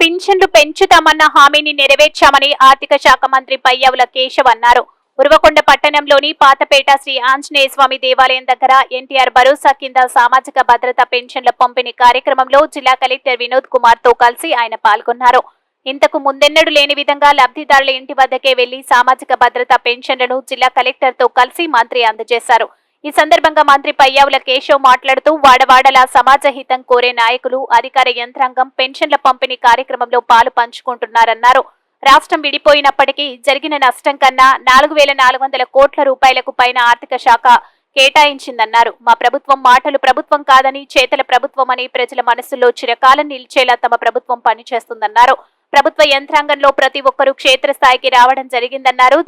పింఛన్లు పెంచుతామన్న హామీని నెరవేర్చామని ఆర్థిక శాఖ మంత్రి పయ్యావుల కేశవ్ అన్నారు. ఉరవకొండ పట్టణంలోని పాతపేట శ్రీ ఆంజనేయ స్వామి దేవాలయం దగ్గర ఎన్టీఆర్ భరోసా కింద సామాజిక భద్రత పెన్షన్ల పంపిణీ కార్యక్రమంలో జిల్లా కలెక్టర్ వినోద్ కుమార్ తో కలిసి ఆయన పాల్గొన్నారు. ఇంతకు ముందెన్నడూ లేని విధంగా లబ్ధిదారుల ఇంటి వద్దకే వెళ్లి సామాజిక భద్రత పెన్షన్లను జిల్లా కలెక్టర్ తో కలిసి మంత్రి అందజేశారు. ఈ సందర్భంగా మంత్రి పయ్యావుల కేశవ్ మాట్లాడుతూ వాడవాడలా సమాజ హితం కోరే నాయకులు, అధికార యంత్రాంగం పెన్షన్ల పంపిణీ కార్యక్రమంలో పాలు పంచుకుంటున్నారన్నారు. రాష్ట్రం విడిపోయినప్పటికీ జరిగిన నష్టం కన్నా 4,400 కోట్ల రూపాయలకు పైన ఆర్థిక శాఖ కేటాయించిందన్నారు. మా ప్రభుత్వం మాటలు ప్రభుత్వం కాదని, చేతల ప్రభుత్వమని ప్రజల మనసుల్లో చిరకాలం నిలిచేలా తమ ప్రభుత్వం పనిచేస్తుందన్నారు. ప్రభుత్వ యంత్రాంగంలో ప్రతి ఒక్కరూ క్షేత్రస్థాయికి రావడం జరిగిందన్నారు.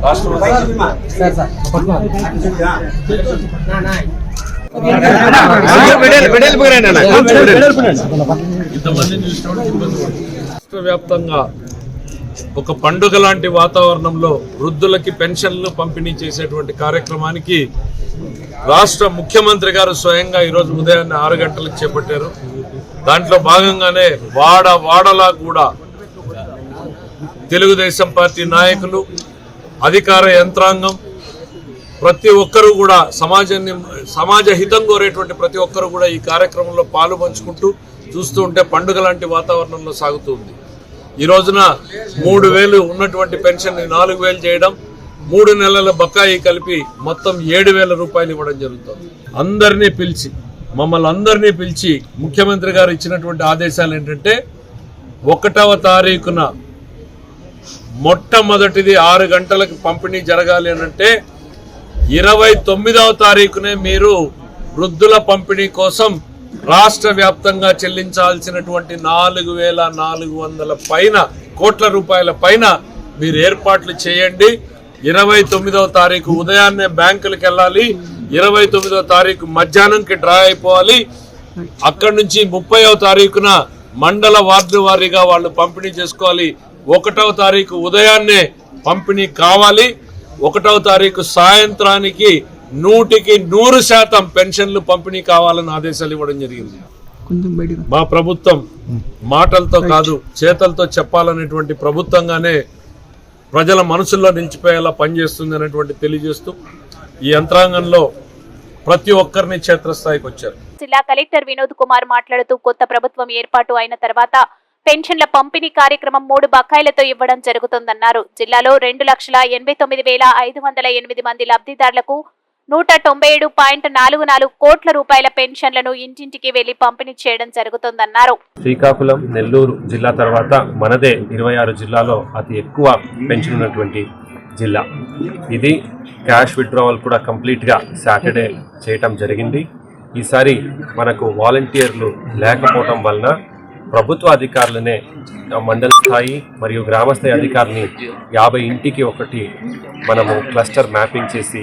రాష్ట్ర వ్యాప్తంగా ఒక పండుగ లాంటి వాతావరణంలో వృద్ధులకి పెన్షన్లు పంపిణీ చేసేటువంటి కార్యక్రమానికి రాష్ట్ర ముఖ్యమంత్రి గారు స్వయంగా ఈరోజు ఉదయాన్నే 6 గంటలకు చేపట్టారు. దాంట్లో భాగంగానే వాడలా కూడా తెలుగుదేశం పార్టీ నాయకులు, అధికార యంత్రాంగం, ప్రతి ఒక్కరూ కూడా సమాజ హితం కోరేటువంటి ప్రతి ఒక్కరూ కూడా ఈ కార్యక్రమంలో పాలు పంచుకుంటూ చూస్తూ ఉంటే పండుగ లాంటి వాతావరణంలో సాగుతూ ఉంది. ఈ రోజున 3,000 ఉన్నటువంటి పెన్షన్ 4,000 చేయడం, 3 నెలల బకాయి కలిపి మొత్తం 7,000 రూపాయలు ఇవ్వడం జరుగుతుంది. మమ్మల్ని అందరినీ పిలిచి ముఖ్యమంత్రి గారు ఇచ్చినటువంటి ఆదేశాలు ఏంటంటే 1వ తారీఖున మొట్టమొదటిది 6 గంటలకు పంపిణీ జరగాలి అనంటే 29వ తారీఖునే మీరు వృద్ధుల పంపిణీ కోసం రాష్ట్ర వ్యాప్తంగా చెల్లించాల్సినటువంటి 4,400 కోట్ల రూపాయల పైన మీరు ఏర్పాట్లు చేయండి. 29వ తారీఖు ఉదయాన్నే బ్యాంకులకు వెళ్ళాలి. 29వ తారీఖు మధ్యాహ్నంకి డ్రా అయిపోవాలి. అక్కడి నుంచి 30వ తారీఖున మండల వార్డు వారీగా వాళ్ళు పంపిణీ చేసుకోవాలి. 1వ తారీఖు ఉదయాన్నే పంపిణీ కావాలి. 1వ తారీఖు సాయంత్రానికి 100% పెన్షన్లు పంపిణీ కావాలని ఆదేశాలు ఇవ్వడం జరిగింది. మా ప్రభుత్వం మాటలతో కాదు చేతలతో చెప్పాలనేటువంటి ప్రభుత్వంగానే ప్రజల మనసుల్లో నిలిచిపోయేలా పనిచేస్తుంది అనేటువంటి తెలియజేస్తూ ఈ యంత్రాంగంలో ప్రతి ఒక్కరిని క్షేత్రస్థాయికి వచ్చారు. జిల్లా కలెక్టర్ వినోద్ కుమార్ మాట్లాడుతూ కొత్త ప్రభుత్వం ఏర్పాటు అయిన తర్వాత పెన్షన్ల పంపిణీ కార్యక్రమం 3 బకాయిలతో ఇవ్వడం జరుగుతుందన్నారు. జిల్లాలో 2,89,508 మంది లబ్ధిదారులకు 197.44 కోట్ల రూపాయల పెన్షన్లను ఇంటింటికి వెళ్లి పంపిణీ చేయడం జరుగుతుందన్నారు. శ్రీకాకుళం, నెల్లూరు జిల్లా తర్వాత మనదే 26 జిల్లాలో అతి ఎక్కువ పెన్షన్ ఉన్నటువంటి జిల్లా ఇది. క్యాష్ విత్డ్రావల్ కూడా కంప్లీట్గా సాటర్డే చేయటం జరిగింది. ఈసారి మనకు వాలంటీర్లు లేకపోవటం వలన ప్రభుత్వ అధికారులనే మండల స్థాయి మరియు గ్రామస్థాయి అధికారిని 50 ఇంటికి ఒకటి మనము క్లస్టర్ మ్యాపింగ్ చేసి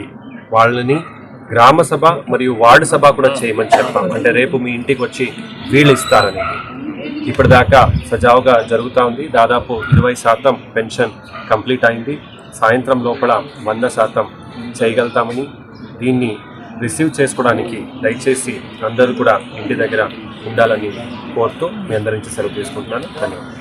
వాళ్ళని గ్రామ సభ మరియు వార్డు సభ కూడా చేయమని చెప్పాం. అంటే రేపు మీ ఇంటికి వచ్చి వీళ్ళు ఇస్తారనేది ఇప్పటిదాకా సజావుగా జరుగుతూ ఉంది. దాదాపు 20% పెన్షన్ కంప్లీట్ అయింది. సాయంత్రం లోపల 100% చేయగలుగుతామని, దీన్ని రిసీవ్ చేసుకోవడానికి దయచేసి అందరూ కూడా ఇంటి దగ్గర ఉండాలని కోరుతూ మీ అందరి నుంచి సెలవు తీసుకుంటున్నాను. ధన్యవాదాలు.